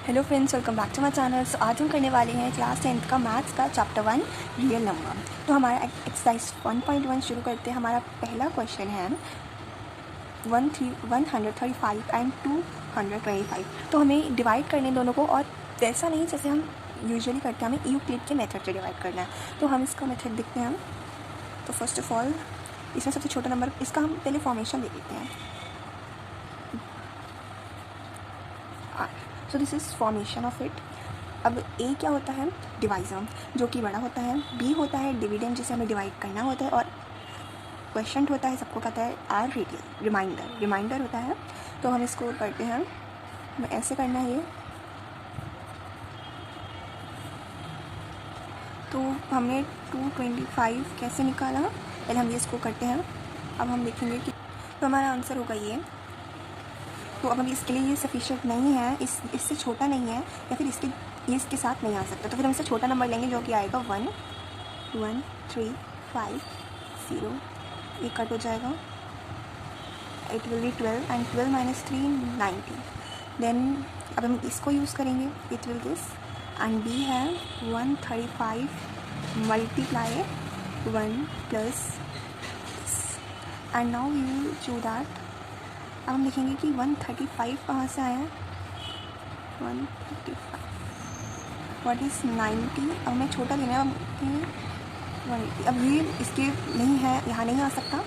Hello friends, welcome back to my channel. So आज हम करने वाले हैं क्लास 10th का मैथ्स का चैप्टर 1 रियल नंबर। तो हमारा एक्सरसाइज 1.1 शुरू करते हैं। हमारा पहला क्वेश्चन है 135 एंड 225। तो हमें डिवाइड करने दोनों को, और वैसा नहीं जैसे हम यूजुअली करते हैं, हमें यूक्लिड के मेथड से डिवाइड करना है। तो हम इसका मेथड देखते हैं। तो फर्स्ट ऑफ ऑल इसमें सबसे छोटा नंबर, इसका हम पहले फॉर्मेशन दे देते हैं। So this is formation of it. अब ए क्या होता है? डिवाइज़र, जो कि बड़ा होता है। बी होता है डिविडेंड, जिसे हमें डिवाइड करना होता है। और क्वेश्चन होता है, सबको पता है, आर रेडियल, रिमाइंडर होता है। तो हम इसको करते हैं, हमें ऐसे करना है ये। तो हमने 225 कैसे निकाला, पहले हम ये इसको करते हैं। अब हम देखेंगे कि तो हमारा आंसर होगा ये। तो अब हम इसके लिए ये सफिशिएंट नहीं है, इससे छोटा नहीं है, या फिर इसके साथ नहीं आ सकता। तो फिर हम इससे छोटा नंबर लेंगे, जो कि आएगा 11350। ये कट हो जाएगा, it will be 12 and 12 minus 3 90। Then अब हम इसको यूज़ करेंगे, it will this. And B है 135 multiply 1 plus and now you will do that. अब हम देखेंगे कि 135 कहाँ से आया है। 135 व्हाट इज़ 90। अब हमें छोटा लेना है, 180। अब ये इसके नहीं है, यहाँ नहीं आ सकता,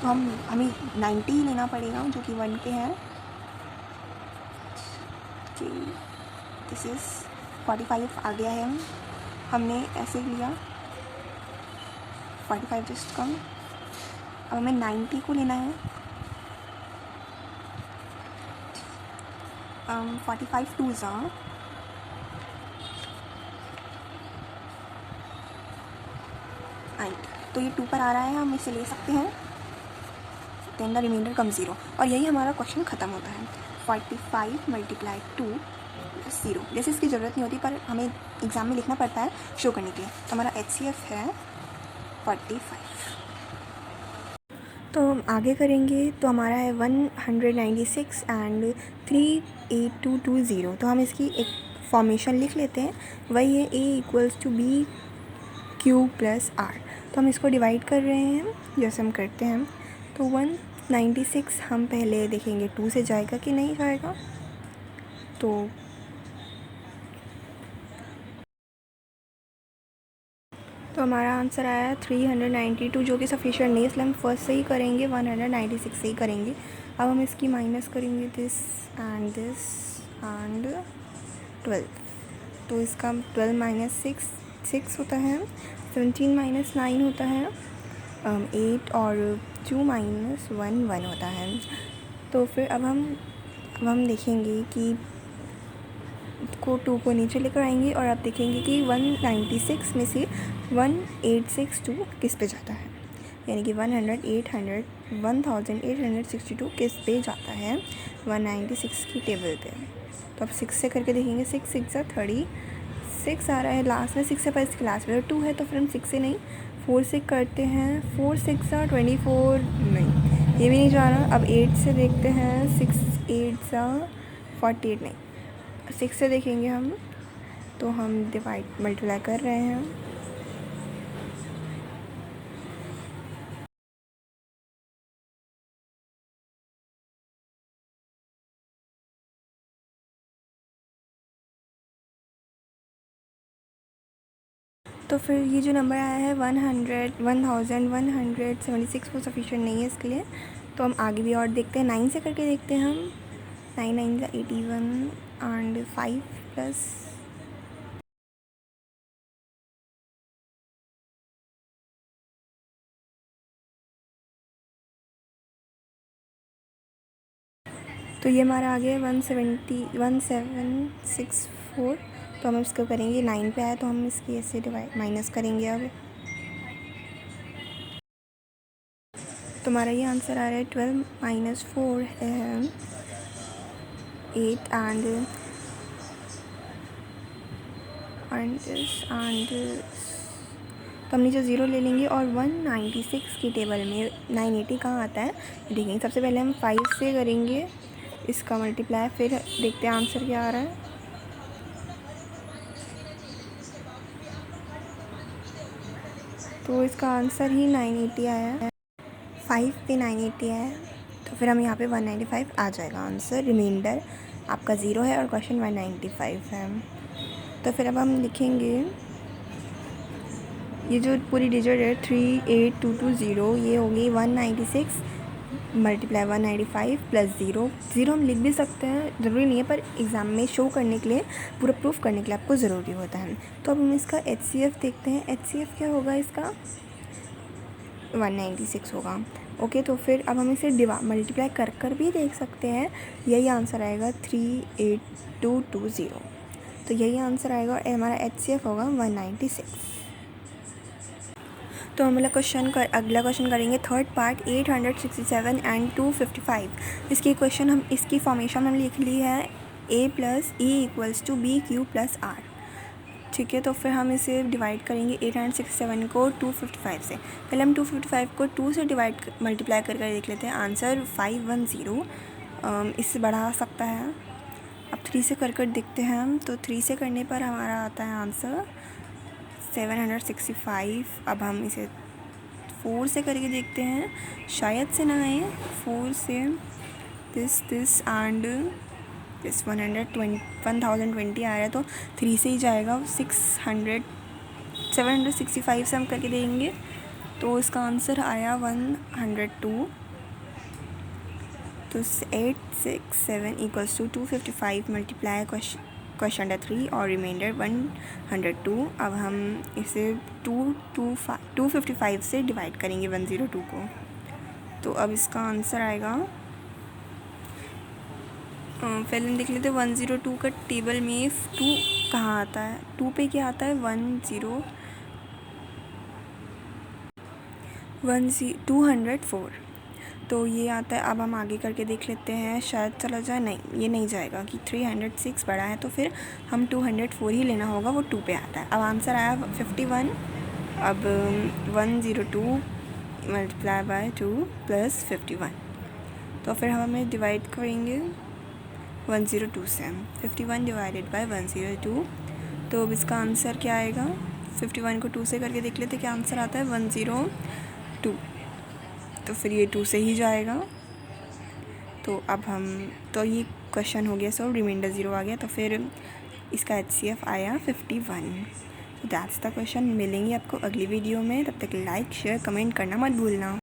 तो हमें 90 ही लेना पड़ेगा, जो कि 1 के है। दिस इज़ 45 आ गया है। हमने ऐसे लिया 45 जस्ट कम। अब हमें 90 को लेना है। 45 टू ज़ा 90। तो ये 2 पर आ रहा है, हम इसे ले सकते हैं। देन द रिमाइंडर कम 0, और यही हमारा क्वेश्चन ख़त्म होता है। 45 मल्टीप्लाई 2 प्लस 0। जैसे इसकी ज़रूरत नहीं होती, पर हमें एग्ज़ाम में लिखना पड़ता है शो करने के लिए। तो हमारा HCF है 45। तो हम आगे करेंगे। तो हमारा है 196 एंड 38220। तो हम इसकी एक फॉर्मेशन लिख लेते हैं, वही है A = B Q + R। तो हम इसको डिवाइड कर रहे हैं, जैसे हम करते हैं। तो 196 हम पहले देखेंगे 2 से जाएगा कि नहीं जाएगा। तो हमारा आंसर आया 392, जो कि सफिशिएंट नहीं है, इसलिए हम फर्स्ट से ही करेंगे, 196 से ही करेंगे। अब हम इसकी माइनस करेंगे दिस एंड 12। तो इसका 12 माइनस 6 होता है, 17 माइनस 9 होता है 8, और 2 माइनस 1 होता है। तो फिर अब हम देखेंगे कि 2 को नीचे लेकर आएंगे, और अब देखेंगे कि 196 में से 1862 किस पे जाता है, यानी कि 1862 किस पे जाता है 196 की टेबल पे। तो अब 6 से करके देखेंगे। 6 6 36 आ रहा है लास्ट में, 6 से पर इसके लास्ट में 2 है, तो फिर हम 6 से नहीं 4 से करते हैं। 4 6 24, नहीं ये भी नहीं जा रहा। अब 8 से देखते हैं, 6 8 48, नहीं 6 से देखेंगे हम। तो हम डिवाइड मल्टीप्लाई कर रहे हैं। तो फिर ये जो नंबर आया है 1176, वो सफिशिएंट नहीं है इसके लिए। तो हम आगे भी और देखते हैं, 9 से करके देखते हैं हम। 9 9 81 एंड 5 प्लस तो ये हमारा आ गया 1764। तो हम इसको करेंगे, 9 पे आया, तो हम इसकी ऐसे डिवाइड माइनस करेंगे। अब तो हमारा ये आंसर आ रहा है 12 माइनस 4 है 8 एंड तो हम नीचे 0 ले लेंगे, और 196 की टेबल में 980 कहाँ आता है देखेंगे। सबसे पहले हम 5 से करेंगे इसका मल्टीप्लाई, फिर देखते हैं आंसर क्या आ रहा है। तो इसका आंसर ही 980 आया है। 5 पे 980 है, तो फिर हम यहाँ पे 195 आ जाएगा आंसर। रिमाइंडर आपका 0 है और क्वेश्चन 195 है। तो फिर अब हम लिखेंगे ये जो पूरी डिजिट है 38220, ये होगी 196 मल्टीप्लाई 195 प्लस 0 हम लिख भी सकते हैं, ज़रूरी नहीं है, पर एग्ज़ाम में शो करने के लिए, पूरा प्रूफ करने के लिए आपको ज़रूरी होता है। तो अब हम इसका HCF देखते हैं। HCF क्या होगा इसका? 196 होगा। ओके, तो फिर अब हम इसे मल्टीप्लाई कर भी देख सकते हैं। यही आंसर आएगा 38220, तो यही आंसर आएगा और हमारा HCF होगा 196। तो हम अगला क्वेश्चन करेंगे थर्ड पार्ट 867 एंड 255। इसकी क्वेश्चन हम इसकी फॉर्मेशन हम लिख ली है A + E = BQ + R। ठीक है, तो फिर हम इसे डिवाइड करेंगे 867 को 255 से। पहले हम 255 को 2 से मल्टीप्लाई कर देख लेते हैं। आंसर 510 इससे बढ़ा सकता है। अब 3 से कर देखते हैं हम, तो 3 से करने पर हमारा आता है आंसर 765। अब हम इसे 4 से करके देखते हैं, शायद से ना आए। 4 से दिस एंड दिस 1020 आ रहा है, तो 3 से ही जाएगा। 765 से हम करके देंगे, तो इसका आंसर आया 102। तो 867 = 255 मल्टीप्लाई क्वेश्चन नंबर 3 और रिमाइंडर 102। अब हम इसे 255 से डिवाइड करेंगे 102 को, तो अब इसका आंसर आएगा, पहले हम देख लेते हैं 102 का टेबल में 2 कहाँ आता है। 2 पे क्या आता है? 204, तो ये आता है। अब हम आगे करके देख लेते हैं, शायद चला जाए। नहीं, ये नहीं जाएगा कि 306 बड़ा है, तो फिर हम 204 ही लेना होगा, वो 2 पे आता है। अब आंसर आया 51। अब 102 मल्टीप्लाई बाय 2 + 51, तो फिर हम हमें डिवाइड करेंगे 102 से। 51 डिवाइडेड बाय 102, तो अब इसका आंसर क्या आएगा? 51 को 2 से करके देख लेते क्या आंसर आता है? 102, तो फिर ये 2 से ही जाएगा। तो अब तो ये क्वेश्चन हो गया सो रिमाइंडर 0 आ गया, तो फिर इसका HCF आया 51। तो दैट्स द क्वेश्चन। मिलेंगे आपको अगली वीडियो में, तब तक लाइक शेयर कमेंट करना मत भूलना।